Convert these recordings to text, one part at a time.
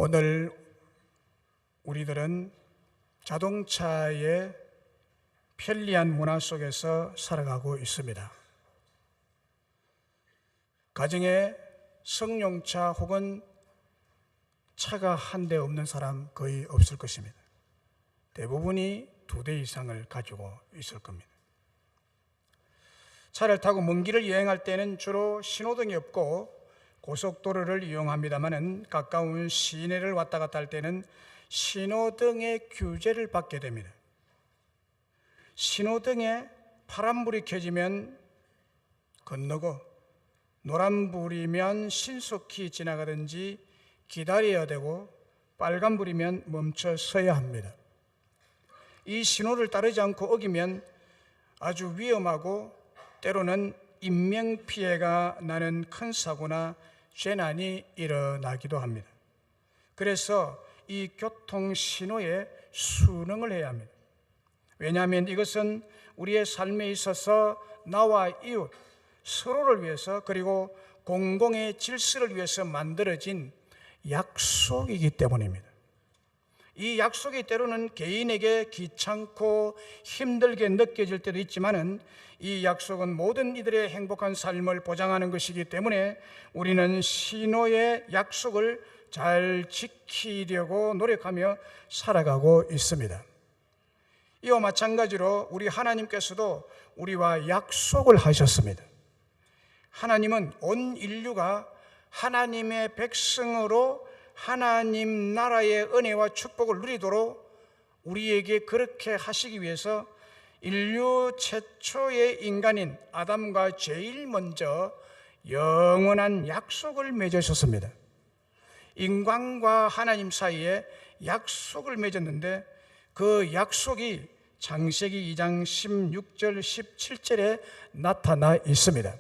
오늘 우리들은 자동차의 편리한 문화 속에서 살아가고 있습니다. 가정에 승용차 혹은 차가 한 대 없는 사람 거의 없을 것입니다. 대부분이 2대 이상을 가지고 있을 겁니다. 차를 타고 먼 길을 여행할 때는 주로 신호등이 없고 고속도로를 이용합니다마는 가까운 시내를 왔다 갔다 할 때는 신호등의 규제를 받게 됩니다. 신호등에 파란불이 켜지면 건너고 노란불이면 신속히 지나가든지 기다려야 되고 빨간불이면 멈춰 서야 합니다. 이 신호를 따르지 않고 어기면 아주 위험하고 때로는 인명피해가 나는 큰 사고나 재난이 일어나기도 합니다. 그래서 이 교통신호에 순응을 해야 합니다. 왜냐하면 이것은 우리의 삶에 있어서 나와 이웃, 서로를 위해서 그리고 공공의 질서를 위해서 만들어진 약속이기 때문입니다. 이 약속이 때로는 개인에게 귀찮고 힘들게 느껴질 때도 있지만은 이 약속은 모든 이들의 행복한 삶을 보장하는 것이기 때문에 우리는 신호의 약속을 잘 지키려고 노력하며 살아가고 있습니다. 이와 마찬가지로 우리 하나님께서도 우리와 약속을 하셨습니다. 하나님은 온 인류가 하나님의 백성으로 하나님 나라의 은혜와 축복을 누리도록 우리에게 그렇게 하시기 위해서 인류 최초의 인간인 아담과 제일 먼저 영원한 약속을 맺으셨습니다. 인간과 하나님 사이에 약속을 맺었는데 그 약속이 창세기 2장 16절 17절에 나타나 있습니다.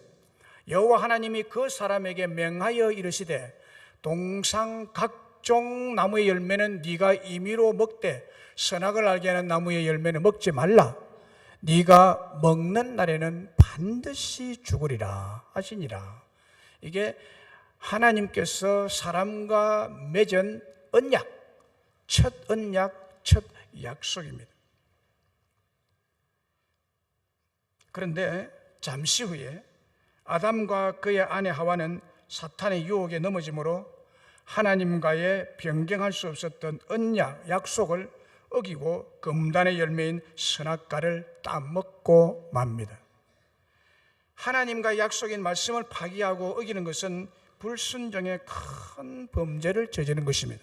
여호와 하나님이 그 사람에게 명하여 이르시되 동상 각종 나무의 열매는 네가 임의로 먹되 선악을 알게 하는 나무의 열매는 먹지 말라. 네가 먹는 날에는 반드시 죽으리라 하시니라. 이게 하나님께서 사람과 맺은 언약, 첫 언약, 첫 약속입니다. 그런데 잠시 후에 아담과 그의 아내 하와는 사탄의 유혹에 넘어지므로 하나님과의 변경할 수 없었던 언약, 약속을 어기고 금단의 열매인 선악과를 따먹고 맙니다. 하나님과 약속인 말씀을 파기하고 어기는 것은 불순종의 큰 범죄를 저지른 것입니다.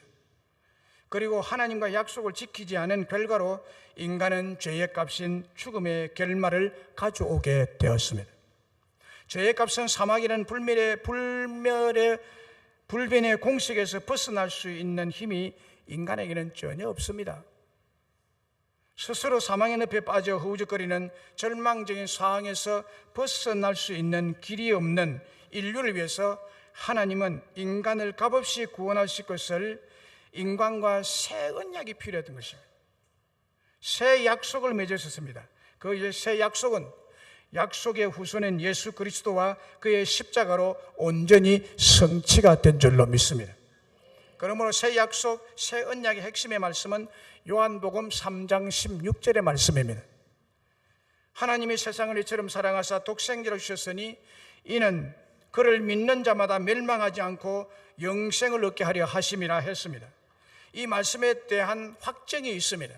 그리고 하나님과 약속을 지키지 않은 결과로 인간은 죄의 값인 죽음의 결말을 가져오게 되었습니다. 죄의 값은 사망이라는 불변의 공식에서 벗어날 수 있는 힘이 인간에게는 전혀 없습니다. 스스로 사망의 늪에 빠져 허우적거리는 절망적인 상황에서 벗어날 수 있는 길이 없는 인류를 위해서 하나님은 인간을 값없이 구원하실 것을 인간과 새 언약이 필요했던 것입니다. 새 약속을 맺으셨습니다. 그 새 약속은 약속의 후손인 예수 그리스도와 그의 십자가로 온전히 성취가 된 줄로 믿습니다. 그러므로 새 약속, 새 언약의 핵심의 말씀은 요한복음 3장 16절의 말씀입니다. 하나님이 세상을 이처럼 사랑하사 독생자를 주셨으니 이는 그를 믿는 자마다 멸망하지 않고 영생을 얻게 하려 하심이라 했습니다. 이 말씀에 대한 확증이 있습니다.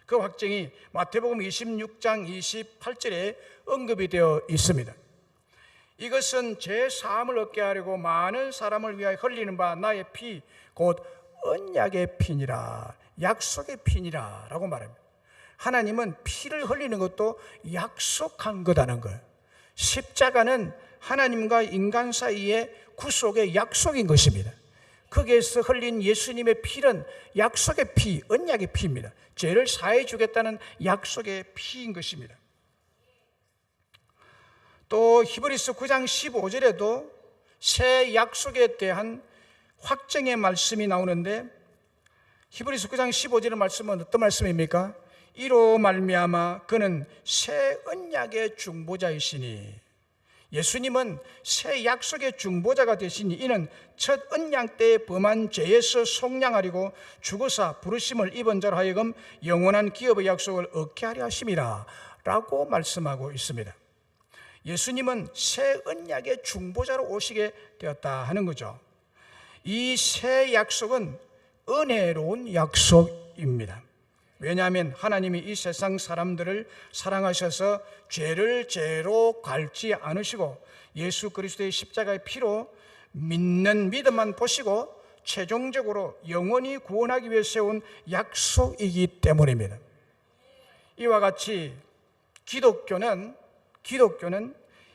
그 확증이 마태복음 26장 28절에 언급이 되어 있습니다. 이것은 제 사함을 얻게 하려고 많은 사람을 위하여 흘리는 바 나의 피 곧 언약의 피니라, 약속의 피니라 라고 말합니다. 하나님은 피를 흘리는 것도 약속한 거다는 거예요. 십자가는 하나님과 인간 사이의 구속의 약속인 것입니다. 거기에서 흘린 예수님의 피는 약속의 피, 언약의 피입니다. 죄를 사해 주겠다는 약속의 피인 것입니다. 또 히브리서 9장 15절에도 새 약속에 대한 확정의 말씀이 나오는데 히브리서 9장 15절의 말씀은 어떤 말씀입니까? 이로 말미암아 그는 새 언약의 중보자이시니 예수님은 새 약속의 중보자가 되시니 이는 첫 언약 때에 범한 죄에서 속량하리고 죽으사 부르심을 입은 자로 하여금 영원한 기업의 약속을 얻게 하려 하심이라 라고 말씀하고 있습니다. 예수님은 새 언약의 중보자로 오시게 되었다 하는 거죠. 이 새 약속은 은혜로운 약속입니다. 왜냐하면 하나님이 이 세상 사람들을 사랑하셔서 죄를 죄로 갉지 않으시고 예수 그리스도의 십자가의 피로 믿는 믿음만 보시고 최종적으로 영원히 구원하기 위해 세운 약속이기 때문입니다. 이와 같이 기독교는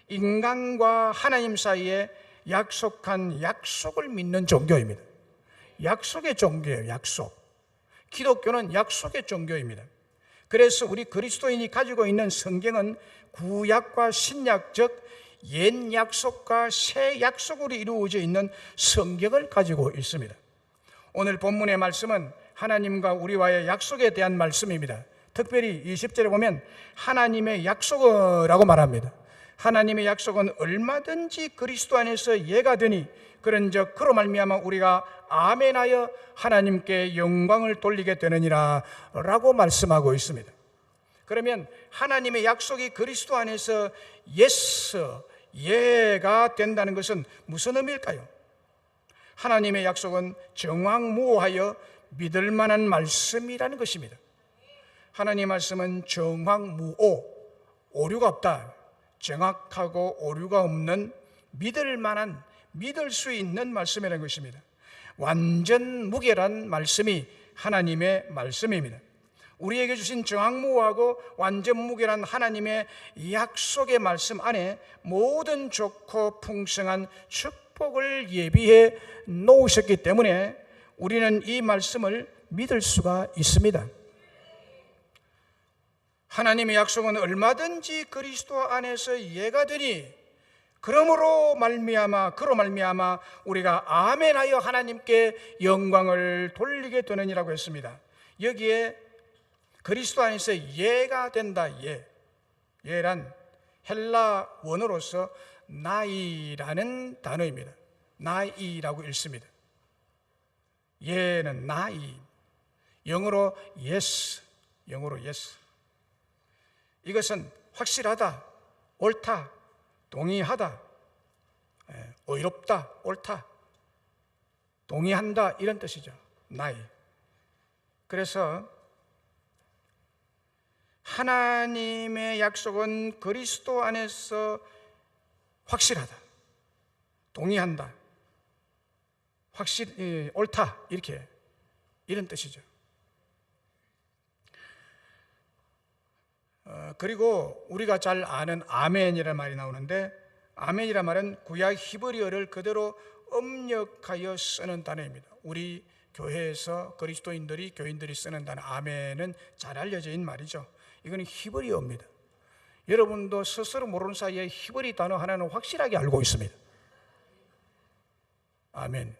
인간과 하나님 사이에 약속한 약속을 믿는 종교입니다. 약속의 종교예요. 약속. 기독교는 약속의 종교입니다. 그래서 우리 그리스도인이 가지고 있는 성경은 구약과 신약, 즉 옛 약속과 새 약속으로 이루어져 있는 성경을 가지고 있습니다. 오늘 본문의 말씀은 하나님과 우리와의 약속에 대한 말씀입니다. 특별히 20절에 보면 하나님의 약속이라고 말합니다. 하나님의 약속은 얼마든지 그리스도 안에서 예가 되니 그런즉 그로 말미암아 우리가 아멘하여 하나님께 영광을 돌리게 되느니라 라고 말씀하고 있습니다. 그러면 하나님의 약속이 그리스도 안에서 예가 된다는 것은 무슨 의미일까요? 하나님의 약속은 정확무오하여 믿을 만한 말씀이라는 것입니다. 하나님의 말씀은 정확무오, 오류가 없다. 정확하고 오류가 없는 믿을 수 있는 말씀이라는 것입니다. 완전 무결한 말씀이 하나님의 말씀입니다. 우리에게 주신 정확무하고 완전 무결한 하나님의 약속의 말씀 안에 모든 좋고 풍성한 축복을 예비해 놓으셨기 때문에 우리는 이 말씀을 믿을 수가 있습니다. 하나님의 약속은 얼마든지 그리스도 안에서 예가 되니 그로 말미암아 우리가 아멘하여 하나님께 영광을 돌리게 되느니라고 했습니다. 여기에 그리스도 안에서 예가 된다. 예란 헬라 원어로서 나이라는 단어입니다. 나이라고 읽습니다. 예는 나이, 영어로 yes. 이것은 확실하다, 옳다, 동의하다, 의롭다, 옳다, 동의한다 이런 뜻이죠. 나이. 그래서 하나님의 약속은 그리스도 안에서 확실하다, 동의한다, 옳다 이런 뜻이죠. 그리고 우리가 잘 아는 아멘이라는 말이 나오는데 아멘이라는 말은 구약 히브리어를 그대로 음력하여 쓰는 단어입니다. 우리 교회에서 교인들이 쓰는 단어 아멘은 잘 알려져 있는 말이죠. 이거는 히브리어입니다. 여러분도 스스로 모르는 사이에 히브리 단어 하나는 확실하게 알고 있습니다. 아멘.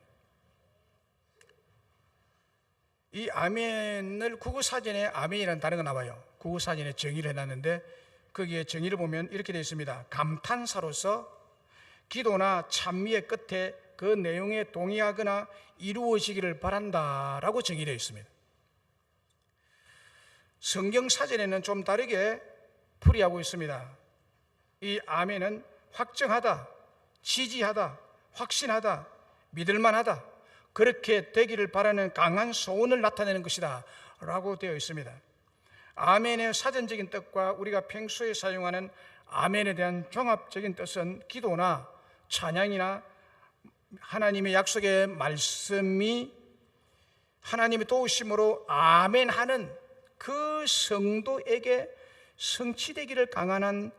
이 아멘을 국어사전에 아멘이라는 단어가 나와요. 국어사전에 정의를 해놨는데 거기에 정의를 보면 이렇게 되어 있습니다. 감탄사로서 기도나 찬미의 끝에 그 내용에 동의하거나 이루어지기를 바란다라고 정의되어 있습니다. 성경사전에는 좀 다르게 풀이하고 있습니다. 이 아멘은 확정하다, 지지하다, 확신하다, 믿을만하다, 그렇게 되기를 바라는 강한 소원을 나타내는 것이다 라고 되어 있습니다. 아멘의 사전적인 뜻과 우리가 평소에 사용하는 아멘에 대한 종합적인 뜻은 기도나 찬양이나 하나님의 약속의 말씀이 하나님의 도우심으로 아멘하는 그 성도에게 성취되기를 강한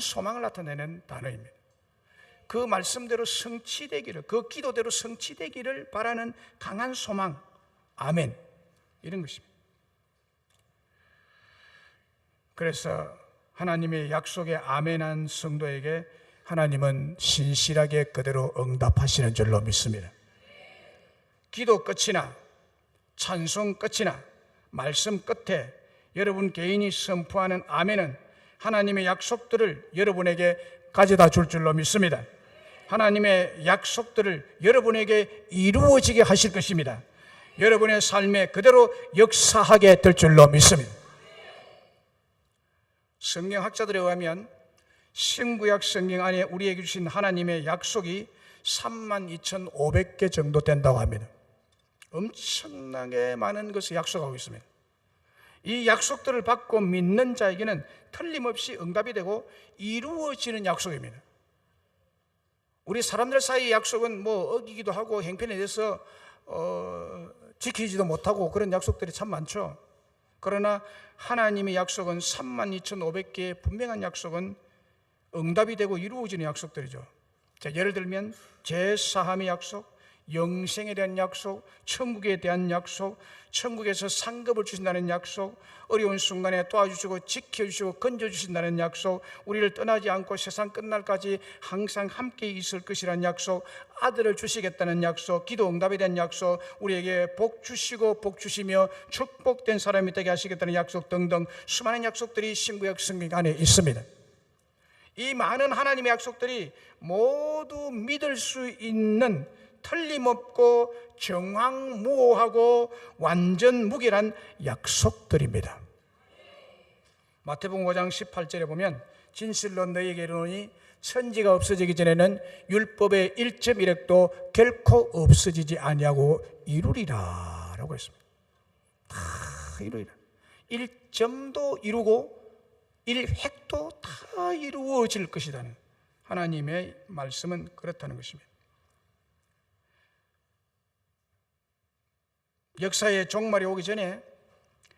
소망을 나타내는 단어입니다. 그 말씀대로 성취되기를, 그 기도대로 성취되기를 바라는 강한 소망, 아멘, 이런 것입니다. 그래서 하나님의 약속에 아멘한 성도에게 하나님은 신실하게 그대로 응답하시는 줄로 믿습니다. 기도 끝이나 찬송 끝이나 말씀 끝에 여러분 개인이 선포하는 아멘은 하나님의 약속들을 여러분에게 가져다 줄 줄로 믿습니다. 하나님의 약속들을 여러분에게 이루어지게 하실 것입니다. 여러분의 삶에 그대로 역사하게 될 줄로 믿습니다. 성경학자들에 의하면 신구약 성경 안에 우리에게 주신 하나님의 약속이 32,500개 정도 된다고 합니다. 엄청나게 많은 것을 약속하고 있습니다. 이 약속들을 받고 믿는 자에게는 틀림없이 응답이 되고 이루어지는 약속입니다. 우리 사람들 사이의 약속은 뭐 어기기도 하고 행편에 대해서 지키지도 못하고 그런 약속들이 참 많죠. 그러나 하나님의 약속은 32,500개의 분명한 약속은 응답이 되고 이루어지는 약속들이죠. 자, 예를 들면 제사함의 약속, 영생에 대한 약속, 천국에 대한 약속, 천국에서 상급을 주신다는 약속, 어려운 순간에 도와주시고 지켜주시고 건져주신다는 약속, 우리를 떠나지 않고 세상 끝날까지 항상 함께 있을 것이라는 약속, 아들을 주시겠다는 약속, 기도 응답에 대한 약속, 우리에게 복 주시고 복 주시며 축복된 사람이 되게 하시겠다는 약속 등등 수많은 약속들이 신구약 성경 안에 있습니다. 이 많은 하나님의 약속들이 모두 믿을 수 있는 틀림없고 정황무오하고 완전 무결한 약속들입니다. 마태복음 5장 18절에 보면 진실로 너희에게 이르노니 천지가 없어지기 전에는 율법의 1.1획도 결코 없어지지 아니하고 이루리라 라고 했습니다. 다 이루리라. 1점도 이루고 1획도 다 이루어질 것이라는 하나님의 말씀은 그렇다는 것입니다. 역사의 종말이 오기 전에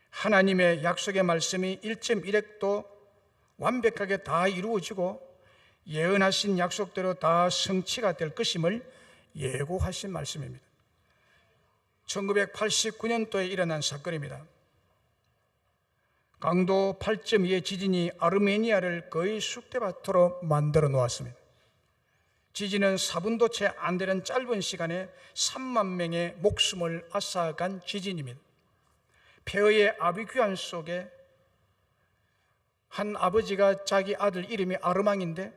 하나님의 약속의 말씀이 1.1획도 완벽하게 다 이루어지고 예언하신 약속대로 다 성취가 될 것임을 예고하신 말씀입니다. 1989년도에 일어난 사건입니다. 강도 8.2의 지진이 아르메니아를 거의 쑥대밭으로 만들어 놓았습니다. 지진은 4분도 채 안 되는 짧은 시간에 3만 명의 목숨을 앗아간 지진입니다. 폐허의 아비규환 속에 한 아버지가 자기 아들 이름이 아르망인데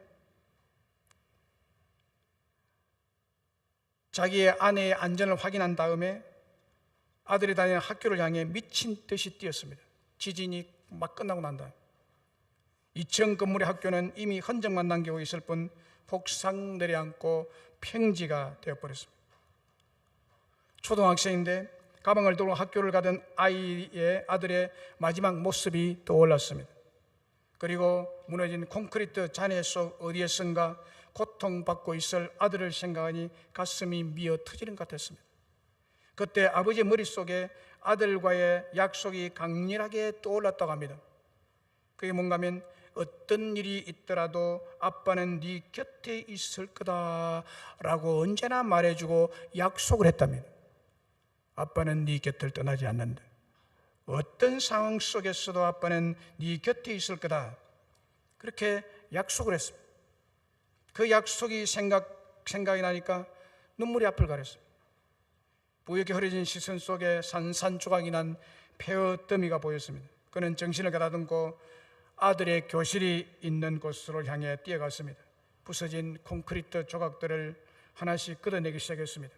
자기의 아내의 안전을 확인한 다음에 아들이 다니는 학교를 향해 미친 듯이 뛰었습니다. 지진이 막 끝나고 난 다음 2층 건물의 학교는 이미 흔적만 남기고 있을 뿐 폭삭 내려앉고 평지가 되어버렸습니다. 초등학생인데 가방을 들고 학교를 가던 아들의 마지막 모습이 떠올랐습니다. 그리고 무너진 콘크리트 잔해 속 어디에선가 고통받고 있을 아들을 생각하니 가슴이 미어 터지는 것 같았습니다. 그때 아버지의 머릿속에 아들과의 약속이 강렬하게 떠올랐다고 합니다. 그게 뭔가 하면 어떤 일이 있더라도 아빠는 네 곁에 있을 거다라고 언제나 말해주고 약속을 했답니다. 아빠는 네 곁을 떠나지 않는다. 어떤 상황 속에서도 아빠는 네 곁에 있을 거다. 그렇게 약속을 했습니다. 그 약속이 생각이 나니까 눈물이 앞을 가렸습니다. 뿌옇게 흐려진 시선 속에 산산조각이 난 폐허 더미가 보였습니다. 그는 정신을 가다듬고 아들의 교실이 있는 곳으로 향해 뛰어갔습니다. 부서진 콘크리트 조각들을 하나씩 걷어내기 시작했습니다.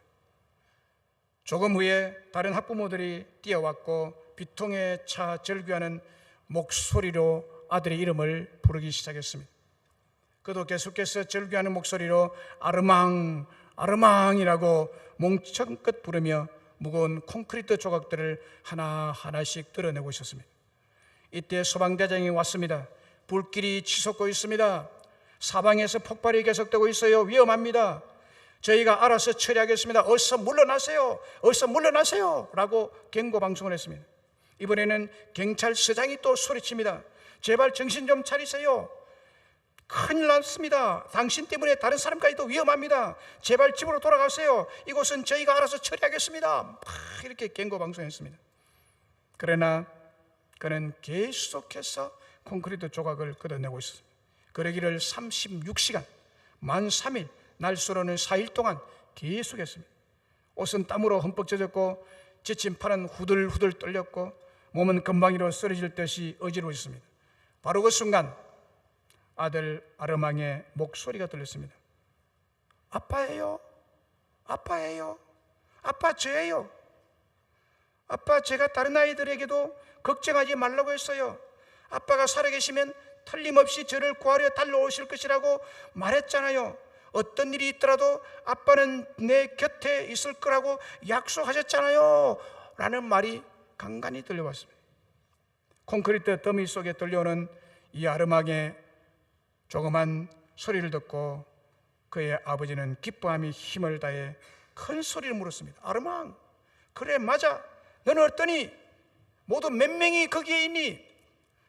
조금 후에 다른 학부모들이 뛰어왔고 비통에 차 절규하는 목소리로 아들의 이름을 부르기 시작했습니다. 그도 계속해서 절규하는 목소리로 아르망, 아르망이라고 몽청껏 부르며 무거운 콘크리트 조각들을 하나하나씩 드러내고 있었습니다. 이때 소방대장이 왔습니다. 불길이 치솟고 있습니다. 사방에서 폭발이 계속되고 있어요. 위험합니다. 저희가 알아서 처리하겠습니다. 어서 물러나세요. 어서 물러나세요. 라고 경고 방송을 했습니다. 이번에는 경찰서장이 또 소리칩니다. 제발 정신 좀 차리세요. 큰일 났습니다. 당신 때문에 다른 사람까지도 위험합니다. 제발 집으로 돌아가세요. 이곳은 저희가 알아서 처리하겠습니다. 이렇게 경고 방송했습니다. 그러나 그는 계속해서 콘크리트 조각을 걷어내고 있었습니다. 그러기를 36시간, 만 3일, 날수로는 4일 동안 계속했습니다. 옷은 땀으로 흠뻑 젖었고 지친 팔은 후들후들 떨렸고 몸은 금방이로 쓰러질 듯이 어지러웠습니다. 바로 그 순간 아들 아르망의 목소리가 들렸습니다. 아빠예요. 아빠예요. 아빠 저예요. 아빠 제가 다른 아이들에게도 걱정하지 말라고 했어요. 아빠가 살아계시면 틀림없이 저를 구하려 달려오실 것이라고 말했잖아요. 어떤 일이 있더라도 아빠는 내 곁에 있을 거라고 약속하셨잖아요. 라는 말이 간간히 들려왔습니다. 콘크리트 더미 속에 들려오는 이 아르망의 조그만 소리를 듣고 그의 아버지는 기뻐함이 힘을 다해 큰 소리를 물었습니다. 아르망, 그래 맞아. 너는 어떠니? 모두 몇 명이 거기에 있니?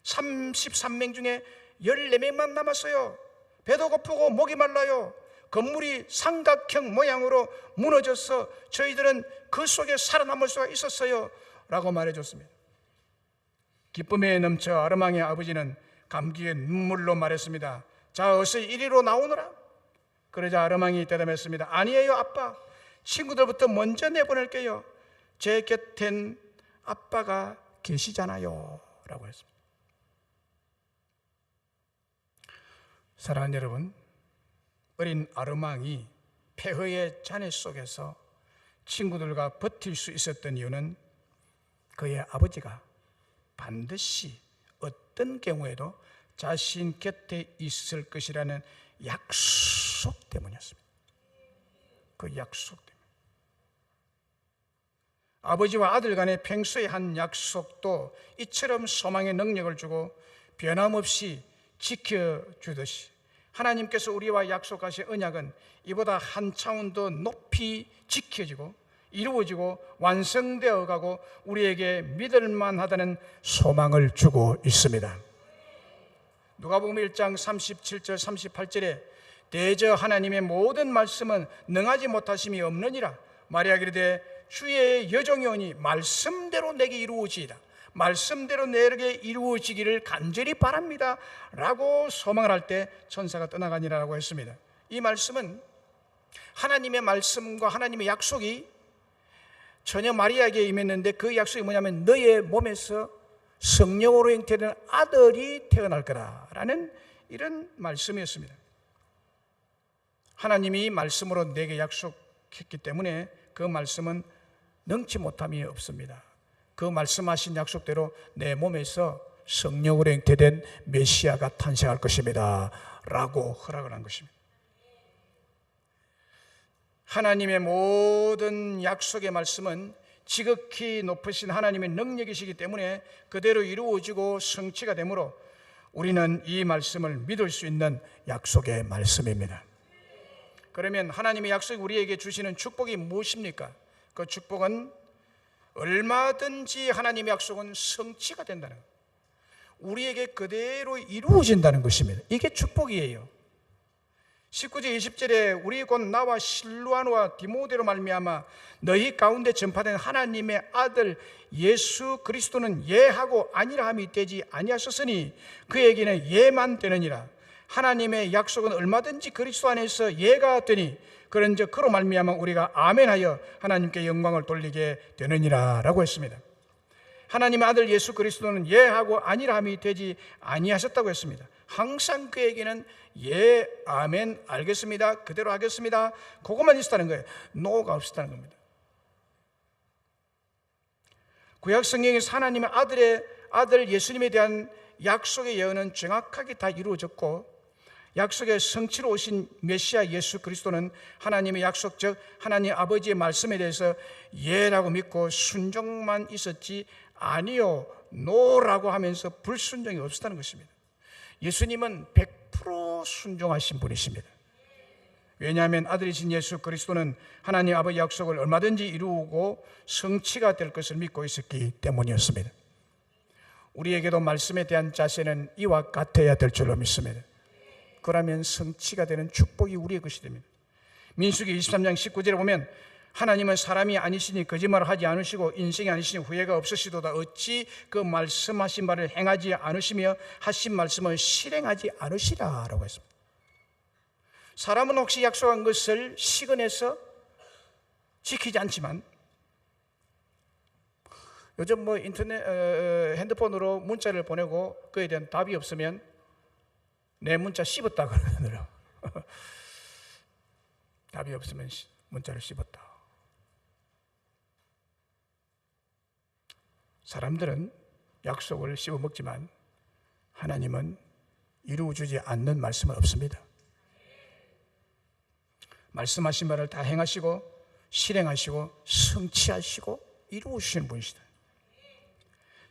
33명 중에 14명만 남았어요. 배도 고프고 목이 말라요. 건물이 삼각형 모양으로 무너져서 저희들은 그 속에 살아남을 수가 있었어요. 라고 말해줬습니다. 기쁨에 넘쳐 아르망의 아버지는 감기에 눈물로 말했습니다. 자, 어서 이리로 나오너라. 그러자 아르망이 대답했습니다. 아니에요 아빠, 친구들부터 먼저 내보낼게요. 제 곁엔 아빠가 계시잖아요. 라고 했습니다. 사랑하는 여러분, 어린 아르망이 폐허의 잔해 속에서 친구들과 버틸 수 있었던 이유는 그의 아버지가 반드시 어떤 경우에도 자신 곁에 있을 것이라는 약속 때문이었습니다. 그 약속 때문에. 아버지와 아들 간의 평소의 한 약속도 이처럼 소망의 능력을 주고 변함없이 지켜주듯이 하나님께서 우리와 약속하신 언약은 이보다 한 차원 더 높이 지켜지고 이루어지고 완성되어 가고 우리에게 믿을만하다는 소망을 주고 있습니다. 누가복음 1장 37절 38절에 대저 하나님의 모든 말씀은 능하지 못하심이 없느니라. 마리아가 이르되 주의 여종이오니 말씀대로 내게 이루어지이다. 말씀대로 내게 이루어지기를 간절히 바랍니다. 라고 소망을 할 때 천사가 떠나가니라라고 했습니다. 이 말씀은 하나님의 말씀과 하나님의 약속이 처녀 마리아에게 임했는데 그 약속이 뭐냐면 너의 몸에서 성령으로 잉태된 아들이 태어날 거라라는 이런 말씀이었습니다. 하나님이 말씀으로 내게 약속했기 때문에 그 말씀은 능치 못함이 없습니다. 그 말씀하신 약속대로 내 몸에서 성령으로 잉태된 메시아가 탄생할 것입니다. 라고 허락을 한 것입니다. 하나님의 모든 약속의 말씀은 지극히 높으신 하나님의 능력이시기 때문에 그대로 이루어지고 성취가 되므로 우리는 이 말씀을 믿을 수 있는 약속의 말씀입니다. 그러면 하나님의 약속이 우리에게 주시는 축복이 무엇입니까? 그 축복은 얼마든지 하나님의 약속은 성취가 된다는 것, 우리에게 그대로 이루어진다는 것입니다. 이게 축복이에요. 19절 20절에 우리 곧 나와 실루아노와 디모데로 말미암아 너희 가운데 전파된 하나님의 아들 예수 그리스도는 예하고 아니라 함이 되지 아니하셨으니 그에게는 예만 되느니라. 하나님의 약속은 얼마든지 그리스도 안에서 예가 되니 그런즉 그로 말미암아 우리가 아멘하여 하나님께 영광을 돌리게 되느니라 라고 했습니다. 하나님의 아들 예수 그리스도는 예하고 아니라 함이 되지 아니하셨다고 했습니다. 항상 그에게는 예, 아멘, 알겠습니다, 그대로 하겠습니다, 그것만 있었다는 거예요. 노가 없었다는 겁니다. 구약 성경에서 하나님의 아들 예수님에 대한 약속의 예언은 정확하게 다 이루어졌고 약속의 성취로 오신 메시아 예수 그리스도는 하나님의 약속, 즉 하나님 아버지의 말씀에 대해서 예라고 믿고 순종만 있었지 아니요, 노라고 하면서 불순종이 없었다는 것입니다. 예수님은 100% 순종하신 분이십니다. 왜냐하면 아들이신 예수 그리스도는 하나님 아버지 약속을 얼마든지 이루고 성취가 될 것을 믿고 있었기 때문이었습니다. 우리에게도 말씀에 대한 자세는 이와 같아야 될 줄로 믿습니다. 그러면 성취가 되는 축복이 우리의 것이 됩니다. 민수기 23장 19절에 보면 하나님은 사람이 아니시니 거짓말을 하지 않으시고 인생이 아니시니 후회가 없으시도다. 어찌 그 말씀하신 바를 행하지 않으시며 하신 말씀을 실행하지 않으시라 라고 했습니다. 사람은 혹시 약속한 것을 시근해서 지키지 않지만 요즘 인터넷 핸드폰으로 문자를 보내고 그에 대한 답이 없으면 내 문자 씹었다 그러더라고요. 답이 없으면 문자를 씹었다. 사람들은 약속을 씹어먹지만 하나님은 이루어주지 않는 말씀은 없습니다. 말씀하신 말을 다 행하시고 실행하시고 성취하시고 이루어주시는 분이시다.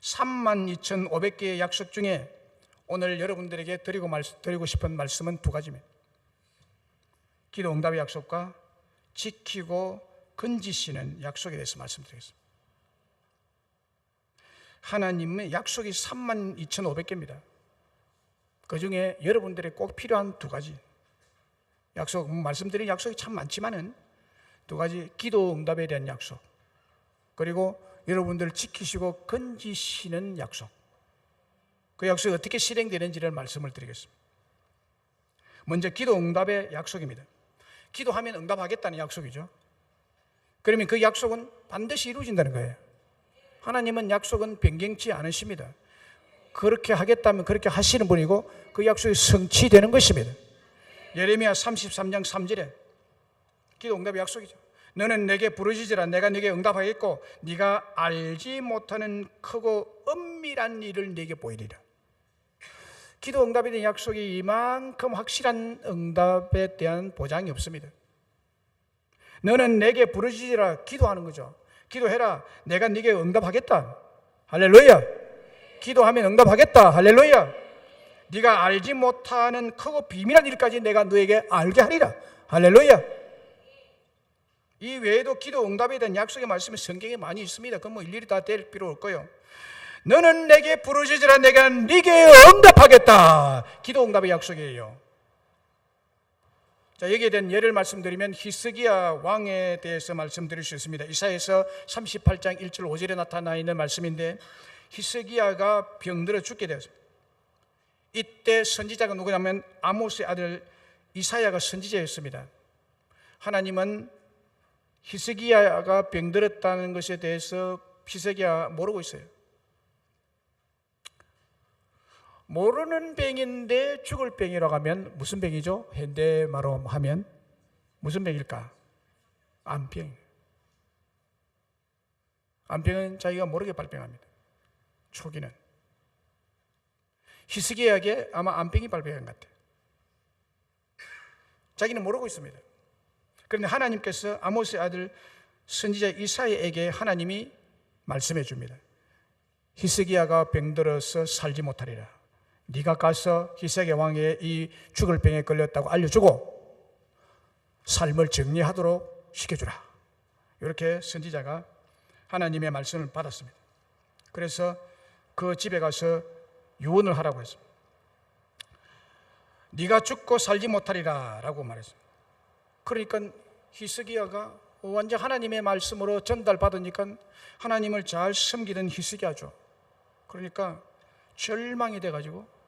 32,500개의 약속 중에 오늘 여러분들에게 드리고 싶은 말씀은 두 가지입니다. 기도 응답의 약속과 지키고 건지시는 약속에 대해서 말씀드리겠습니다. 하나님의 약속이 32,500개입니다. 그 중에 여러분들이 꼭 필요한 두 가지 약속, 말씀드린 약속이 참 많지만은 두 가지, 기도 응답에 대한 약속, 그리고 여러분들을 지키시고 건지시는 약속. 그 약속이 어떻게 실행되는지를 말씀을 드리겠습니다. 먼저 기도 응답의 약속입니다. 기도하면 응답하겠다는 약속이죠. 그러면 그 약속은 반드시 이루어진다는 거예요. 하나님은 약속은 변경치 않으십니다. 그렇게 하겠다면 그렇게 하시는 분이고 그 약속이 성취되는 것입니다. 예레미야 33장 3절에 기도 응답의 약속이죠. 너는 내게 부르짖으라 내가 네게 응답하겠고 네가 알지 못하는 크고 은밀한 일을 네게 보이리라. 기도 응답에 대한 약속이 이만큼 확실한 응답에 대한 보장이 없습니다. 너는 내게 부르짖으라, 기도하는 거죠. 기도해라, 내가 네게 응답하겠다. 할렐루야. 기도하면 응답하겠다. 할렐루야. 네가 알지 못하는 크고 비밀한 일까지 내가 너에게 알게 하리라. 할렐루야. 이 외에도 기도 응답에 대한 약속의 말씀이 성경에 많이 있습니다. 그건 뭐 일일이 다 될 필요 없고요. 너는 내게 부르짖으라 내가 네게 응답하겠다. 기도 응답의 약속이에요. 자, 여기에 대한 예를 말씀드리면 히스기야 왕에 대해서 말씀드릴 수 있습니다. 이사야서 38장 1절 5절에 나타나 있는 말씀인데 히스기야가 병들어 죽게 되었습니다. 이때 선지자가 누구냐면 아모스의 아들 이사야가 선지자였습니다. 하나님은 히스기야가 병들었다는 것에 대해서 히스기야 모르고 있어요. 모르는 병인데 죽을 병이라고 하면 무슨 병이죠? 현대말로 하면 무슨 병일까? 암병. 암병은 자기가 모르게 발병합니다. 초기는. 히스기야에게 아마 암병이 발병한 것 같아요. 자기는 모르고 있습니다. 그런데 하나님께서 아모스의 아들 선지자 이사야에게 하나님이 말씀해 줍니다. 히스기야가 병들어서 살지 못하리라. 네가 가서 히스기야 왕의 이 죽을 병에 걸렸다고 알려주고 삶을 정리하도록 시켜주라. 이렇게 선지자가 하나님의 말씀을 받았습니다. 그래서 그 집에 가서 유언을 하라고 했습니다. 네가 죽고 살지 못하리라 라고 말했습니다. 그러니까 히스기야가 완전 하나님의 말씀으로 전달받으니까 하나님을 잘 섬기던 히스기야죠. 그러니까 절망이 돼가지고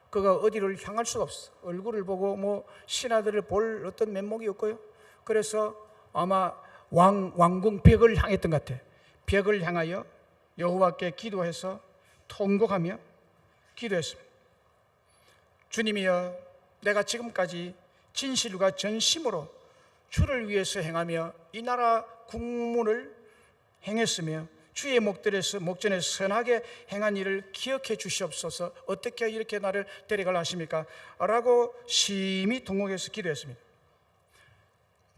그가 어디를 향할 수가 없어. 얼굴을 보고 뭐 신하들을 볼 어떤 면목이 없고요. 그래서 아마 왕궁 벽을 향했던 것 같아. 벽을 향하여 여호와께 기도해서 통곡하며 기도했습니다. 주님이여, 내가 지금까지 진실과 전심으로 주를 위해서 행하며 이 나라 국문을 행했으며 주의 목전에서 선하게 행한 일을 기억해 주시옵소서. 어떻게 이렇게 나를 데려가려 하십니까? 라고 심히 통곡해서 기도했습니다.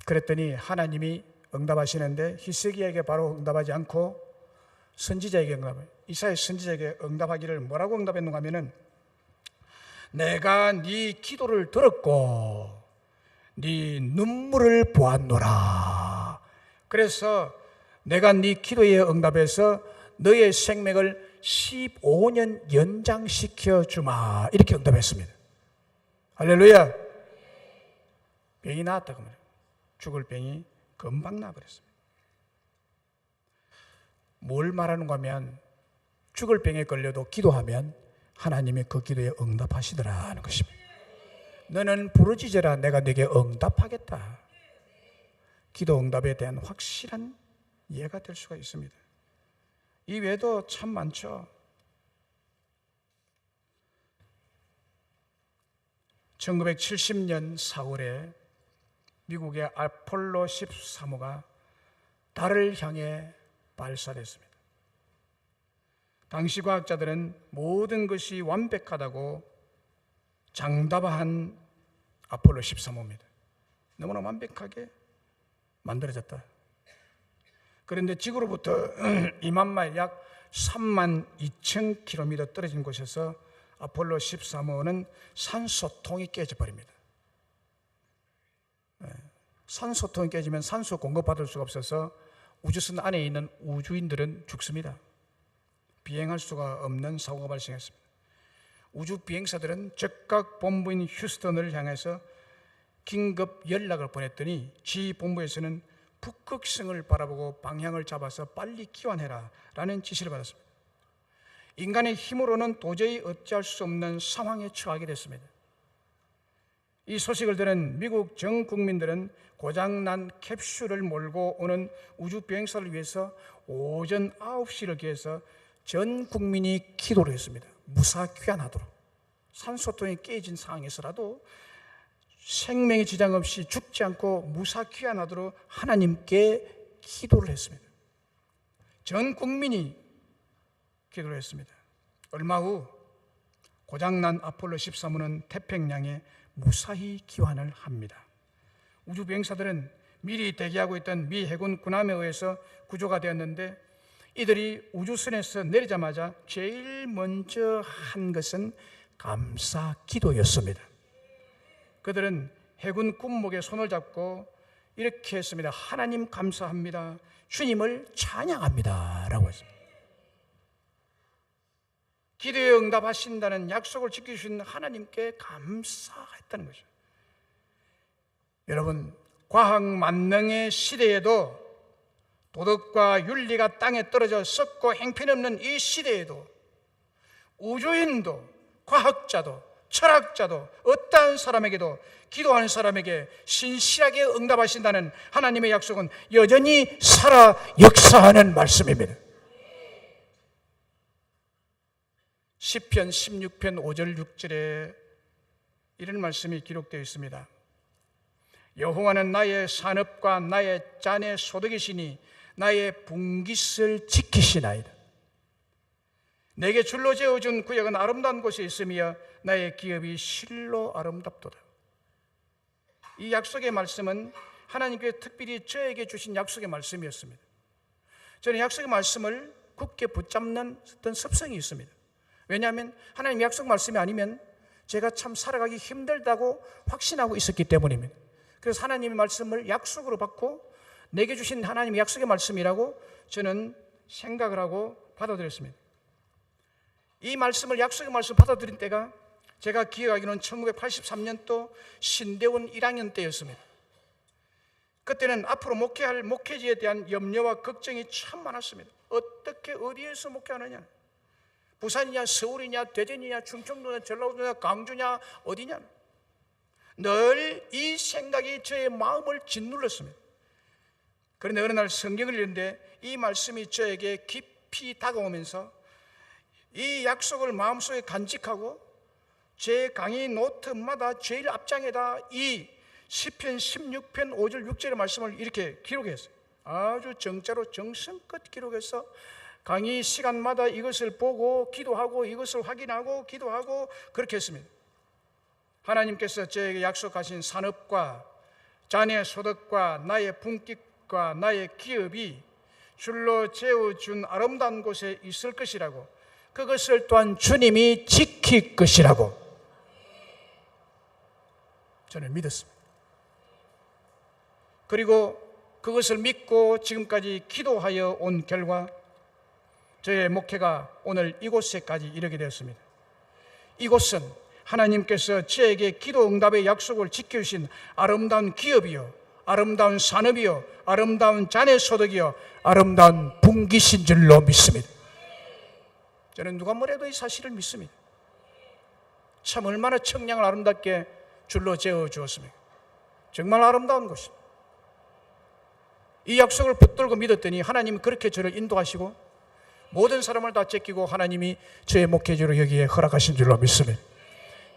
그랬더니 하나님이 응답하시는데 히스기야에게 바로 응답하지 않고 선지자에게 응답해요. 이사야 선지자에게 응답하기를 뭐라고 응답했는가 하면은 내가 네 기도를 들었고 네 눈물을 보았노라. 그래서 내가 네 기도에 응답해서 너의 생명을 15년 연장시켜 주마. 이렇게 응답했습니다. 할렐루야. 병이 나았다고 말해요. 죽을 병이 금방 나버렸습니다. 뭘 말하는가 하면 죽을 병에 걸려도 기도하면 하나님이 그 기도에 응답하시더라 하는 것입니다. 너는 부르짖으라 내가 네게 응답하겠다. 기도 응답에 대한 확실한 이해가 될 수가 있습니다. 이 외에도 참 많죠. 1970년 4월에 미국의 아폴로 13호가 달을 향해 발사됐습니다. 당시 과학자들은 모든 것이 완벽하다고 장담한 아폴로 13호입니다. 너무나 완벽하게 만들어졌다. 그런데 지구로부터 2만 마일, 약 3만 2천 킬로미터 떨어진 곳에서 아폴로 13호는 산소통이 깨져버립니다. 산소통이 깨지면 산소 공급받을 수가 없어서 우주선 안에 있는 우주인들은 죽습니다. 비행할 수가 없는 사고가 발생했습니다. 우주 비행사들은 즉각 본부인 휴스턴을 향해서 긴급 연락을 보냈더니 지 본부에서는 북극성을 바라보고 방향을 잡아서 빨리 귀환해라 라는 지시를 받았습니다. 인간의 힘으로는 도저히 어찌할 수 없는 상황에 처하게 됐습니다. 이 소식을 들은 미국 전 국민들은 고장난 캡슐을 몰고 오는 우주 비행사를 위해서 오전 9시를 기해서 전 국민이 기도를 했습니다. 무사 귀환하도록. 산소통이 깨진 상황에서라도 생명의 지장 없이 죽지 않고 무사 귀환하도록 하나님께 기도를 했습니다. 전 국민이 기도를 했습니다. 얼마 후 고장난 아폴로 13호는 태평양에 무사히 귀환을 합니다. 우주 비행사들은 미리 대기하고 있던 미 해군 군함에 의해서 구조가 되었는데 이들이 우주선에서 내리자마자 제일 먼저 한 것은 감사 기도였습니다. 그들은 해군 군목에 손을 잡고 이렇게 했습니다. 하나님 감사합니다. 주님을 찬양합니다. 라고 했습니다. 기도에 응답하신다는 약속을 지키신 하나님께 감사했다는 거죠. 여러분, 과학 만능의 시대에도 도덕과 윤리가 땅에 떨어져 썩고 행편없는 이 시대에도 우주인도 과학자도 철학자도 어떠한 사람에게도 기도하는 사람에게 신실하게 응답하신다는 하나님의 약속은 여전히 살아 역사하는 말씀입니다. 시편 16편 5절 6절에 이런 말씀이 기록되어 있습니다. 여호와는 나의 산업과 나의 잔의 소득이시니 나의 분깃을 지키시나이다. 내게 줄로 재어준 구역은 아름다운 곳에 있으며 나의 기업이 실로 아름답도다. 이 약속의 말씀은 하나님께 특별히 저에게 주신 약속의 말씀이었습니다. 저는 약속의 말씀을 굳게 붙잡는 어떤 습성이 있습니다. 왜냐하면 하나님 약속 말씀이 아니면 제가 참 살아가기 힘들다고 확신하고 있었기 때문입니다. 그래서 하나님의 말씀을 약속으로 받고 내게 주신 하나님의 약속의 말씀이라고 저는 생각을 하고 받아들였습니다. 이 말씀을 약속의 말씀을 받아들인 때가 제가 기억하기로는 1983년도 신대원 1학년 때였습니다. 그때는 앞으로 목회할 목회지에 대한 염려와 걱정이 참 많았습니다. 어떻게 어디에서 목회하느냐, 부산이냐 서울이냐 대전이냐 충청도냐 전라도냐 광주냐 어디냐, 늘 이 생각이 저의 마음을 짓눌렀습니다. 그런데 어느 날 성경을 읽는데 이 말씀이 저에게 깊이 다가오면서 이 약속을 마음속에 간직하고 제 강의 노트마다 제일 앞장에다 이 시편 16편 5절 6절의 말씀을 이렇게 기록했어요. 아주 정자로 정성껏 기록해서 강의 시간마다 이것을 보고 기도하고 이것을 확인하고 기도하고 그렇게 했습니다. 하나님께서 저에게 약속하신 산업과 자녀의 소득과 나의 분깃과 나의 기업이 줄로 재어준 아름다운 곳에 있을 것이라고, 그것을 또한 주님이 지킬 것이라고 저는 믿었습니다. 그리고 그것을 믿고 지금까지 기도하여 온 결과 저의 목회가 오늘 이곳에까지 이르게 되었습니다. 이곳은 하나님께서 저에게 기도 응답의 약속을 지켜주신 아름다운 기업이요, 아름다운 산업이요, 아름다운 자녀 소득이요, 아름다운 분깃인 줄로 믿습니다. 저는 누가 뭐래도 이 사실을 믿습니다. 참 얼마나 청량을 아름답게 줄로 재어 주었습니까? 정말 아름다운 것입니다. 이 약속을 붙들고 믿었더니 하나님이 그렇게 저를 인도하시고 모든 사람을 다 제끼고 하나님이 저의 목회지로 여기에 허락하신 줄로 믿습니다.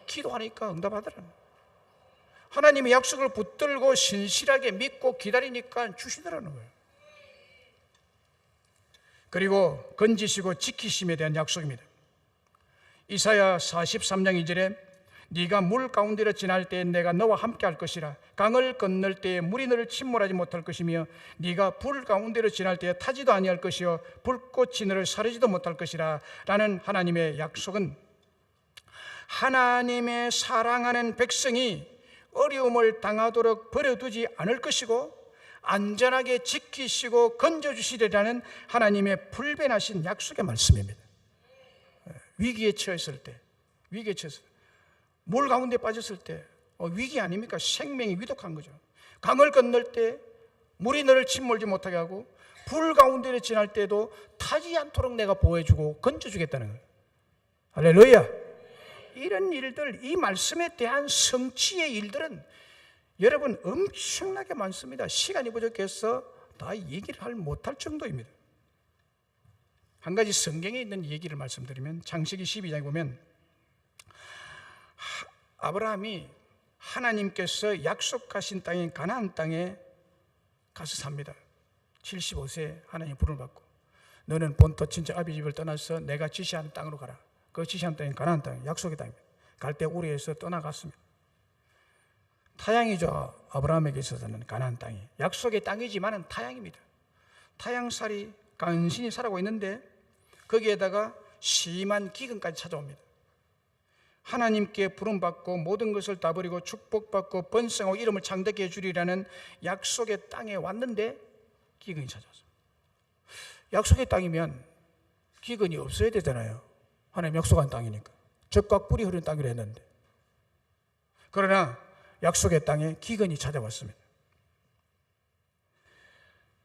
기도하니까 응답하더라고요. 하나님의 약속을 붙들고 신실하게 믿고 기다리니까 주시더라는 거예요. 그리고 건지시고 지키심에 대한 약속입니다. 이사야 43장 2절에 네가 물 가운데로 지날 때에 내가 너와 함께 할 것이라. 강을 건널 때에 물이 너를 침몰하지 못할 것이며 네가 불 가운데로 지날 때에 타지도 아니할 것이요 불꽃이 너를 사르지도 못할 것이라. 라는 하나님의 약속은 하나님의 사랑하는 백성이 어려움을 당하도록 버려두지 않을 것이고 안전하게 지키시고 건져주시리라는 하나님의 불변하신 약속의 말씀입니다. 위기에 처했을 때, 물 가운데 빠졌을 때 위기 아닙니까? 생명이 위독한 거죠. 강을 건널 때 물이 너를 침몰지 못하게 하고 불 가운데를 지날 때도 타지 않도록 내가 보호해주고 건져주겠다는 거예요. 할렐루야. 이런 일들, 이 말씀에 대한 성취의 일들은 여러분 엄청나게 많습니다. 시간이 부족해서 다 얘기를 못할 정도입니다. 한 가지 성경에 있는 얘기를 말씀드리면 창세기 12장에 보면 아브라함이 하나님께서 약속하신 땅인 가나안 땅에 가서 삽니다. 75세 하나님 부름을 받고 너는 본토 친척 아비 집을 떠나서 내가 지시하는 땅으로 가라. 그 지시하는 땅인 가나안 땅, 약속의 땅입니다. 갈 때 우리에서 떠나갔습니다. 타양이죠. 아브라함에게 있어서는 가나안 땅이 약속의 땅이지만은 타양입니다. 타양살이 간신히 살아고 있는데 거기에다가 심한 기근까지 찾아옵니다. 하나님께 부름받고 모든 것을 다 버리고 축복받고 번성하고 이름을 창대케 해주리라는 약속의 땅에 왔는데 기근이 찾아왔습니다. 약속의 땅이면 기근이 없어야 되잖아요. 하나님 약속한 땅이니까. 젖과 꿀이 흐르는 땅이라 했는데, 그러나 약속의 땅에 기근이 찾아왔습니다.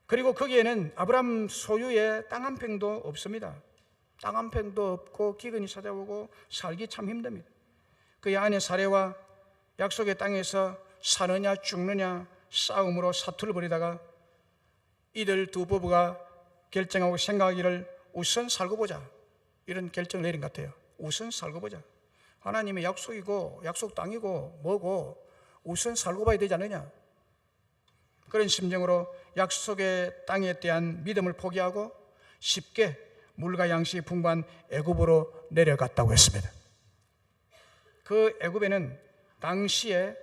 그리고 거기에는 아브라함 소유의 땅 한 평도 없습니다. 땅 한 평도 없고 기근이 찾아오고 살기 참 힘듭니다. 그의 아내 사레와 약속의 땅에서 사느냐 죽느냐 싸움으로 사투를 벌이다가 이들 두 부부가 결정하고 생각하기를 우선 살고 보자, 이런 결정을 내린 것 같아요. 우선 살고 보자. 하나님의 약속이고 약속 땅이고 뭐고 우선 살고 봐야 되지 않느냐. 그런 심정으로 약속의 땅에 대한 믿음을 포기하고 쉽게 물과 양식이 풍부한 애굽으로 내려갔다고 했습니다. 그 애굽에는 당시에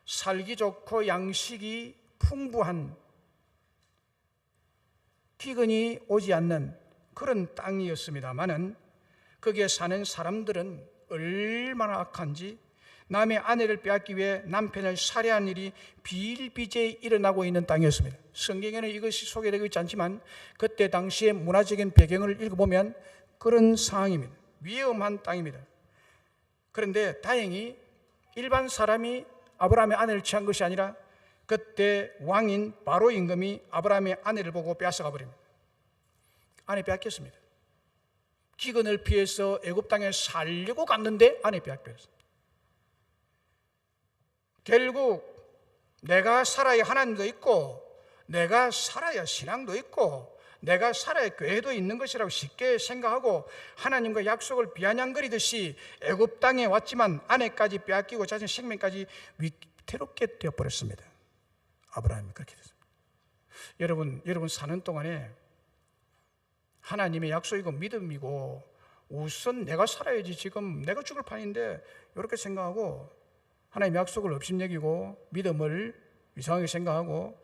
살기 좋고 양식이 풍부한, 기근이 오지 않는 그런 땅이었습니다마는 거기에 사는 사람들은 얼마나 악한지 남의 아내를 빼앗기 위해 남편을 살해한 일이 비일비재히 일어나고 있는 땅이었습니다. 성경에는 이것이 소개되고 있지 않지만 그때 당시의 문화적인 배경을 읽어보면 그런 상황입니다. 위험한 땅입니다. 그런데 다행히 일반 사람이 아브라함의 아내를 취한 것이 아니라 그때 왕인 바로 임금이 아브라함의 아내를 보고 빼앗아가 버립니다. 아내 빼앗겼습니다. 기근을 피해서 애굽 땅에 살려고 갔는데 아내 빼앗겼습니다. 결국 내가 살아야 하나님도 있고 내가 살아야 신앙도 있고 내가 살아야 교회도 있는 것이라고 쉽게 생각하고 하나님과 약속을 비아냥거리듯이 애굽 땅에 왔지만 아내까지 빼앗기고 자신의 생명까지 위태롭게 되어버렸습니다. 아브라함이 그렇게 됐습니다. 여러분 사는 동안에 하나님의 약속이고 믿음이고 우선 내가 살아야지, 지금 내가 죽을 판인데 이렇게 생각하고 하나님의 약속을 업신여기고 믿음을 이상하게 생각하고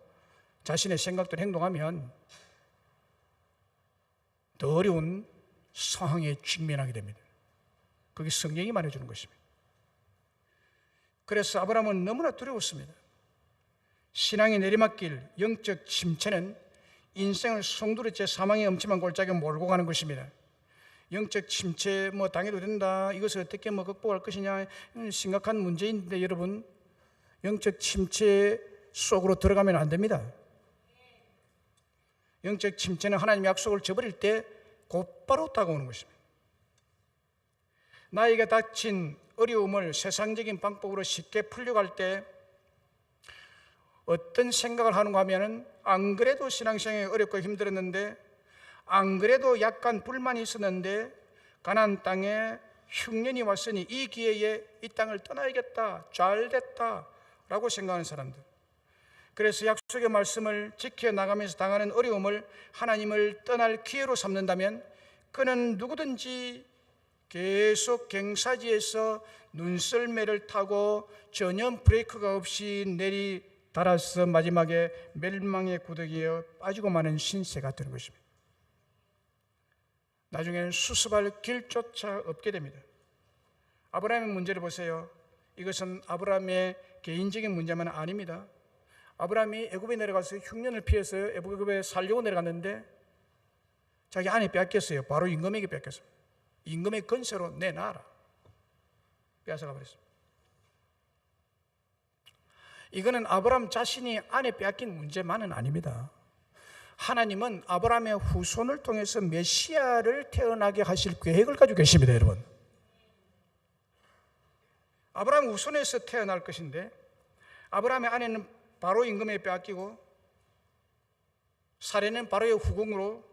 자신의 생각대로 행동하면 더 어려운 상황에 직면하게 됩니다. 그게 성경이 말해주는 것입니다. 그래서 아브라함은 너무나 두려웠습니다. 신앙의 내리막길, 영적 침체는 인생을 송두리째 사망의 엄침한 골짜기에 몰고 가는 것입니다. 영적 침체 당해도 된다, 이것을 어떻게 극복할 것이냐, 심각한 문제인데 여러분, 영적 침체 속으로 들어가면 안 됩니다. 영적 침체는 하나님의 약속을 저버릴 때 곧바로 다가오는 것입니다. 나에게 닥친 어려움을 세상적인 방법으로 쉽게 풀려갈 때 어떤 생각을 하는가 하면은, 안 그래도 신앙생활이 어렵고 힘들었는데, 안 그래도 약간 불만이 있었는데 가나안 땅에 흉년이 왔으니 이 기회에 이 땅을 떠나야겠다, 잘 됐다, 라고 생각하는 사람들, 그래서 약속의 말씀을 지켜나가면서 당하는 어려움을 하나님을 떠날 기회로 삼는다면 그는 누구든지 계속 경사지에서 눈썰매를 타고 전혀 브레이크가 없이 내리달아서 마지막에 멸망의 구덩이에 빠지고 마는 신세가 되는 것입니다. 나중에는 수습할 길조차 없게 됩니다. 아브라함의 문제를 보세요. 이것은 아브라함의 개인적인 문제만 아닙니다. 아브라함이 애굽에 내려가서 흉년을 피해서 애굽에 살려고 내려갔는데 자기 아내 뺏겼어요. 바로 임금에게 뺏겼어요. 임금의 건세로 내놔라. 뺏어가 버렸습니다. 이거는 아브라함 자신이 아내 뺏긴 문제만은 아닙니다. 하나님은 아브라함의 후손을 통해서 메시아를 태어나게 하실 계획을 가지고 계십니다, 여러분. 아브라함 후손에서 태어날 것인데 아브라함의 아내는 바로 임금에게 빼앗기고 사례는 바로의 후궁으로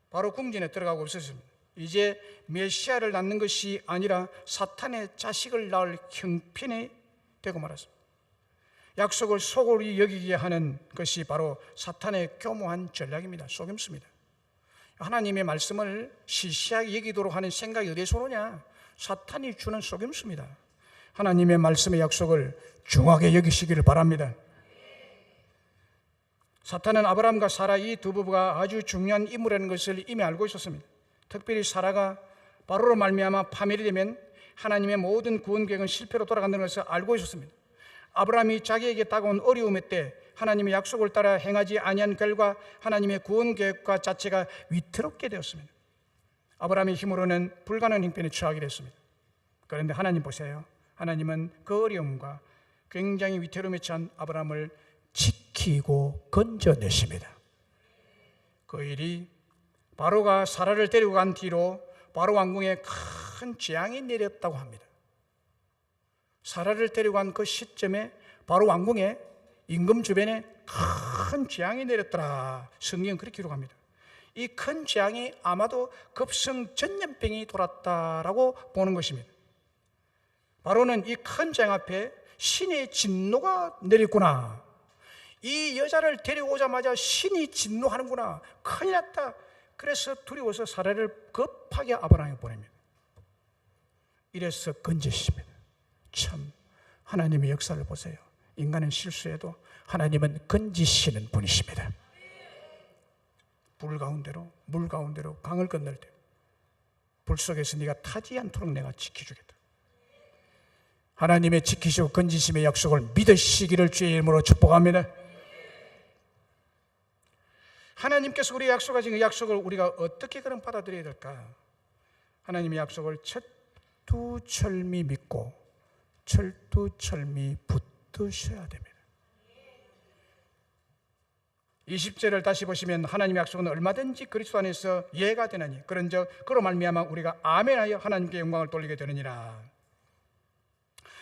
바로 궁전에 들어가고 있었습니다. 이제 메시아를 낳는 것이 아니라 사탄의 자식을 낳을 형편이 되고 말았습니다. 약속을 소홀히 여기게 하는 것이 바로 사탄의 교모한 전략입니다. 속임수입니다. 하나님의 말씀을 시시하게 여기도록 하는 생각이 어디서 오느냐? 사탄이 주는 속임수입니다. 하나님의 말씀의 약속을 중하게 여기시기를 바랍니다. 사탄은 아브라함과 사라 이 두 부부가 아주 중요한 인물이라는 것을 이미 알고 있었습니다. 특별히 사라가 바로로 말미암아 파멸이 되면 하나님의 모든 구원 계획은 실패로 돌아간다는 것을 알고 있었습니다. 아브라함이 자기에게 다가온 어려움의 때 하나님의 약속을 따라 행하지 아니한 결과 하나님의 구원 계획과 자체가 위태롭게 되었습니다. 아브라함의 힘으로는 불가능한 형편에 처하게 됐습니다. 그런데 하나님 보세요. 하나님은 그 어려움과 굉장히 위태로움에 처한 아브라함을 지키고 건져내십니다. 그 일이 바로가 사라를 데리고 간 뒤로 바로 왕궁에 큰 재앙이 내렸다고 합니다. 사라를 데리고 간 그 시점에 바로 왕궁에 임금 주변에 큰 재앙이 내렸더라. 성경은 그렇게 기록합니다. 이 큰 재앙이 아마도 급성 전염병이 돌았다라고 보는 것입니다. 바로는 이 큰 재앙 앞에 신의 진노가 내렸구나. 이 여자를 데려오자마자 신이 진노하는구나. 큰일 났다. 그래서 두려워서 사라를 급하게 아브라함에 보냅니다. 이래서 건지십니다. 참 하나님의 역사를 보세요. 인간은 실수해도 하나님은 건지시는 분이십니다. 불 가운데로 물 가운데로 강을 건널 때 불 속에서 네가 타지 않도록 내가 지켜주겠다. 하나님의 지키시고 건지심의 약속을 믿으시기를 주의 이름으로 축복합니다. 하나님께서 우리의 약속하신 그 약속을 우리가 어떻게 그럼 받아들여야 될까? 하나님의 약속을 철두철미 믿고 철두철미 붙드셔야 됩니다. 20절을 다시 보시면 하나님의 약속은 얼마든지 그리스도 안에서 예가 되나니 그런즉 그로 말미암아 우리가 아멘하여 하나님께 영광을 돌리게 되느니라.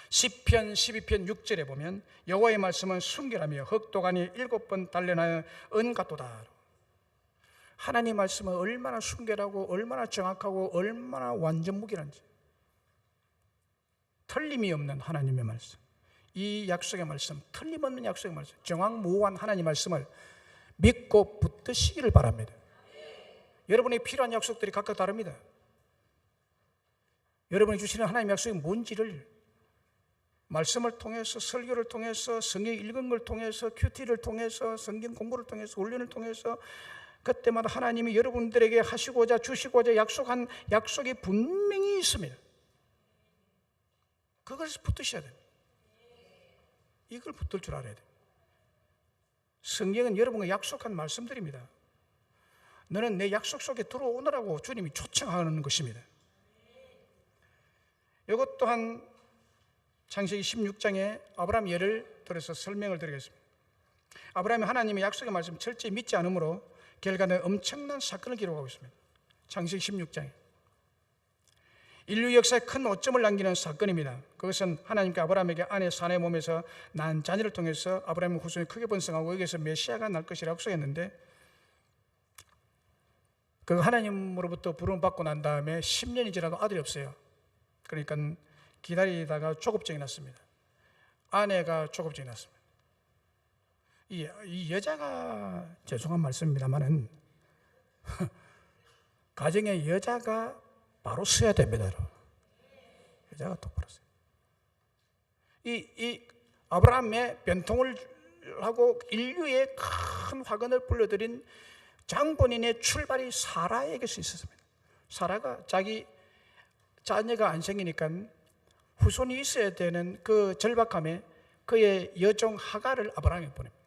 시편 12편 6절에 보면 여호와의 말씀은 순결하며 흑도간이 7번 단련하여 은같도다. 하나님의 말씀은 얼마나 순결하고 얼마나 정확하고 얼마나 완전무결한지, 틀림이 없는 하나님의 말씀, 이 약속의 말씀, 틀림없는 약속의 말씀, 정확무오한 하나님의 말씀을 믿고 붙드시기를 바랍니다. 여러분이 필요한 약속들이 각각 다릅니다. 여러분이 주시는 하나님의 약속이 뭔지를 말씀을 통해서, 설교를 통해서, 성경 읽은 걸 통해서, 큐티를 통해서, 성경 공부를 통해서, 훈련을 통해서 그때마다 하나님이 여러분들에게 하시고자 주시고자 약속한 약속이 분명히 있습니다. 그것을 붙드셔야 됩니다. 이걸 붙들 줄 알아야 돼요. 성경은 여러분과 약속한 말씀들입니다. 너는 내 약속 속에 들어오느라고 주님이 초청하는 것입니다. 이것 또한 창세기 16장에 아브라함 예를 들어서 설명을 드리겠습니다. 아브라함이 하나님의 약속의 말씀 철저히 믿지 않으므로 결과는 엄청난 사건을 기록하고 있습니다. 창세기 16장에 인류 역사에 큰 오점을 남기는 사건입니다. 그것은 하나님께 아브라함에게 아내 사라의 몸에서 난 자녀를 통해서 아브라함의 후손이 크게 번성하고 여기서 메시아가 날 것이라고 약속했는데, 그 하나님으로부터 부름을 받고 난 다음에 10년이 지나도 아들이 없어요. 그러니까 기다리다가 조급증이 났습니다. 아내가 조급증이 났습니다. 이 여자가, 죄송한 말씀입니다만은 가정에 여자가 바로 서야 됩니다. 여자가 똑바로 서요. 이 아브라함의 변통을 하고 인류의 큰 화근을 불러들인 장본인의 출발이 사라에게서 있었습니다. 사라가 자기 자녀가 안 생기니까 후손이 있어야 되는 그 절박함에 그의 여종 하갈을 아브라함에게 보냅니다.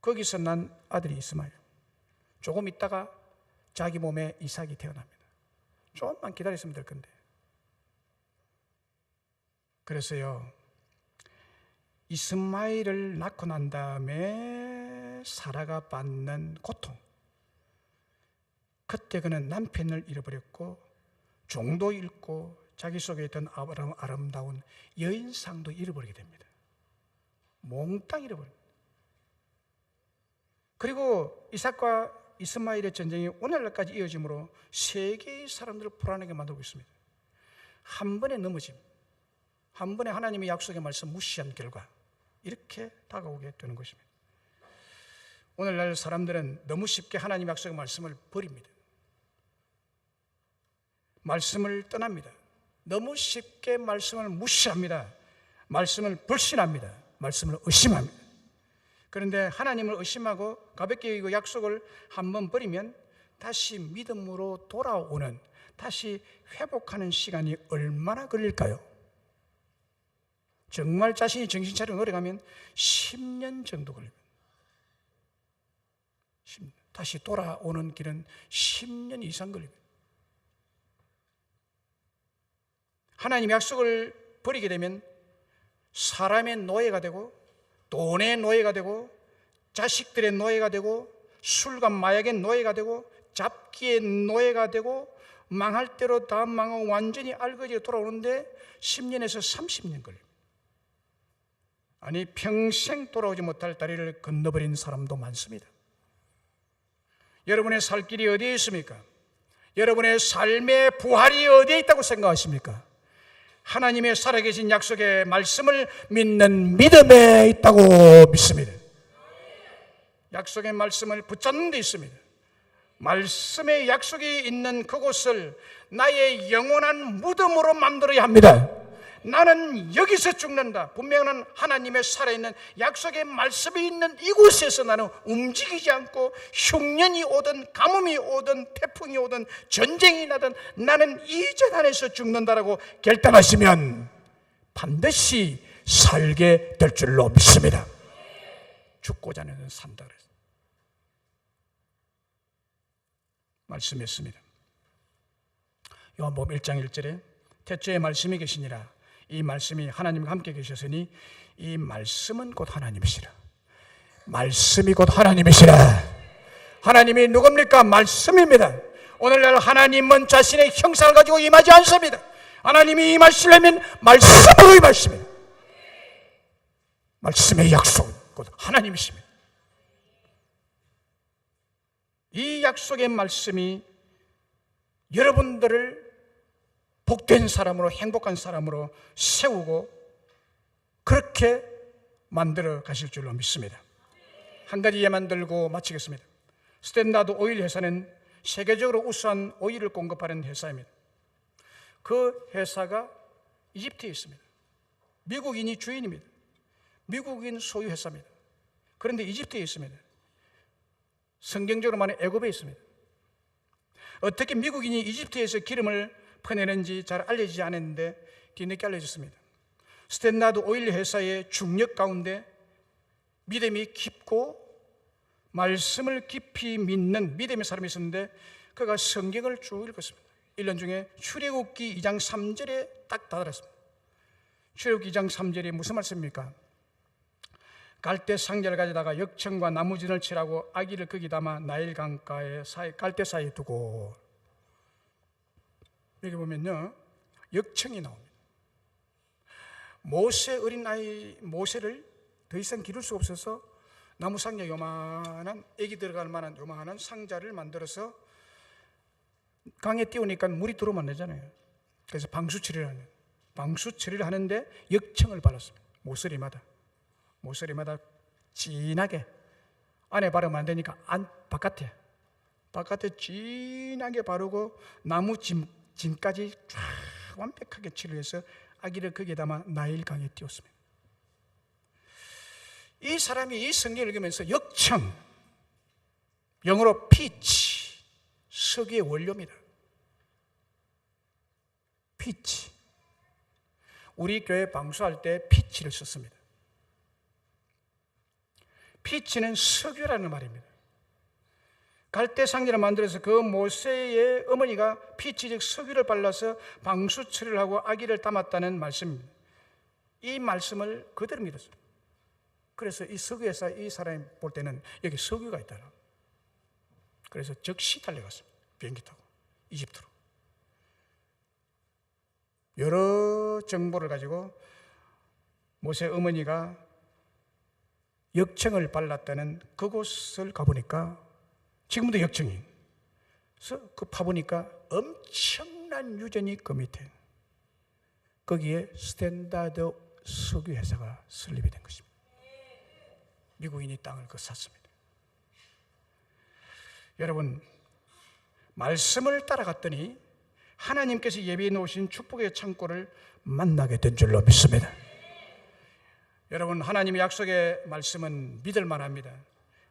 거기서 난 아들이 이스마엘. 조금 있다가 자기 몸에 이삭이 태어납니다. 조금만 기다렸으면 될 건데. 그래서요, 이스마엘을 낳고 난 다음에 사라가 받는 고통, 그때 그는 남편을 잃어버렸고 종도 잃고 자기 속에 있던 아름다운 여인상도 잃어버리게 됩니다. 몽땅 잃어버립니다. 그리고 이삭과 이스마엘의 전쟁이 오늘날까지 이어지므로 세계의 사람들을 불안하게 만들고 있습니다. 한 번의 넘어짐, 한 번의 하나님의 약속의 말씀 무시한 결과 이렇게 다가오게 되는 것입니다. 오늘날 사람들은 너무 쉽게 하나님의 약속의 말씀을 버립니다. 말씀을 떠납니다. 너무 쉽게 말씀을 무시합니다. 말씀을 불신합니다. 말씀을 의심합니다. 그런데 하나님을 의심하고 가볍게 여기고 약속을 한번 버리면 다시 믿음으로 돌아오는, 다시 회복하는 시간이 얼마나 걸릴까요? 정말 자신이 정신 차리고 노력하면 10년 정도 걸립니다. 다시 돌아오는 길은 10년 이상 걸립니다. 하나님의 약속을 버리게 되면 사람의 노예가 되고 돈의 노예가 되고 자식들의 노예가 되고 술과 마약의 노예가 되고 잡기의 노예가 되고 망할 대로 다 망하고 완전히 알거지로 돌아오는데 10년에서 30년 걸립니다. 아니 평생 돌아오지 못할 다리를 건너버린 사람도 많습니다. 여러분의 살 길이 어디에 있습니까? 여러분의 삶의 부활이 어디에 있다고 생각하십니까? 하나님의 살아계신 약속의 말씀을 믿는 믿음에 있다고 믿습니다. 약속의 말씀을 붙잡는 데 있습니다. 말씀의 약속이 있는 그곳을 나의 영원한 무덤으로 만들어야 합니다. 나는 여기서 죽는다. 분명한 하나님의 살아있는 약속의 말씀이 있는 이곳에서 나는 움직이지 않고 흉년이 오든 가뭄이 오든 태풍이 오든 전쟁이 나든 나는 이 재단에서 죽는다라고 결단하시면 반드시 살게 될 줄로 믿습니다. 죽고자 하는 산다 그랬어요. 말씀했습니다. 요한복음 1장 1절에 태초에 말씀이 계시니라. 이 말씀이 하나님과 함께 계셨으니 이 말씀은 곧 하나님이시라. 말씀이 곧 하나님이시라. 하나님이 누굽니까? 말씀입니다. 오늘날 하나님은 자신의 형상을 가지고 임하지 않습니다. 하나님이 임하시려면 말씀으로 임하십니다. 말씀의 약속 곧 하나님이십니다. 이 약속의 말씀이 여러분들을 복된 사람으로 행복한 사람으로 세우고 그렇게 만들어 가실 줄로 믿습니다. 한 가지 예만 들고 마치겠습니다. 스탠다드 오일 회사는 세계적으로 우수한 오일을 공급하는 회사입니다. 그 회사가 이집트에 있습니다. 미국인이 주인입니다. 미국인 소유 회사입니다. 그런데 이집트에 있습니다. 성경적으로 말하면 애굽에 있습니다. 어떻게 미국인이 이집트에서 기름을 퍼내는지 잘 알려지지 않았는데 뒤늦게 알려졌습니다. 스탠다드 오일 회사의 중력 가운데 믿음이 깊고 말씀을 깊이 믿는 믿음의 사람이 있었는데 그가 성경을 쭉 읽었습니다. 1년 중에 출애굽기 2장 3절에 딱 다다랐습니다. 출애굽기 2장 3절이 무슨 말씀입니까? 갈대 상자를 가져다가 역청과 나무진을 칠하고 아기를 거기 담아 나일 강가에 갈대 사이에 두고, 여기 보면요 역청이 나옵니다. 모세 어린아이 모세를 더 이상 기를 수 없어서 나무 상자 요만한 애기 들어갈 만한 요만한 상자를 만들어서 강에 띄우니까 물이 들어오면 안 되잖아요. 그래서 방수치를 하는 방수 처리를 하는데 역청을 발랐습니다. 모서리마다 진하게, 안에 바르면 안 되니까 바깥에 진하게 바르고 나무 짐까지 쫙 완벽하게 치료해서 아기를 거기에 담아 나일강에 띄웠습니다. 이 사람이 이 성경을 읽으면서 역청, 영어로 피치, 석유의 원료입니다. 피치. 우리 교회 방수할 때 피치를 썼습니다. 피치는 석유라는 말입니다. 갈대상기를 만들어서 그 모세의 어머니가 피치 즉 석유를 발라서 방수 처리를 하고 아기를 담았다는 말씀입니다. 이 말씀을 그대로 믿었어요. 그래서 이 석유회사 이 사람이 볼 때는 여기 석유가 있더라. 그래서 즉시 달려갔습니다. 비행기 타고 이집트로. 여러 정보를 가지고 모세 어머니가 역청을 발랐다는 그곳을 가보니까 지금도 역청이. 그래서 그 파보니까 엄청난 유전이 그 밑에. 거기에 스탠다드 석유 회사가 설립이 된 것입니다. 미국인이 땅을 샀습니다. 여러분, 말씀을 따라갔더니 하나님께서 예비해 놓으신 축복의 창고를 만나게 된 줄로 믿습니다. 여러분, 하나님의 약속의 말씀은 믿을 만합니다.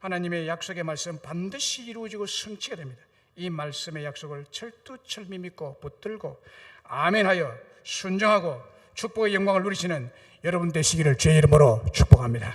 하나님의 약속의 말씀 반드시 이루어지고 성취가 됩니다. 이 말씀의 약속을 철두철미 믿고 붙들고 아멘하여 순종하고 축복의 영광을 누리시는 여러분 되시기를 주의 이름으로 축복합니다.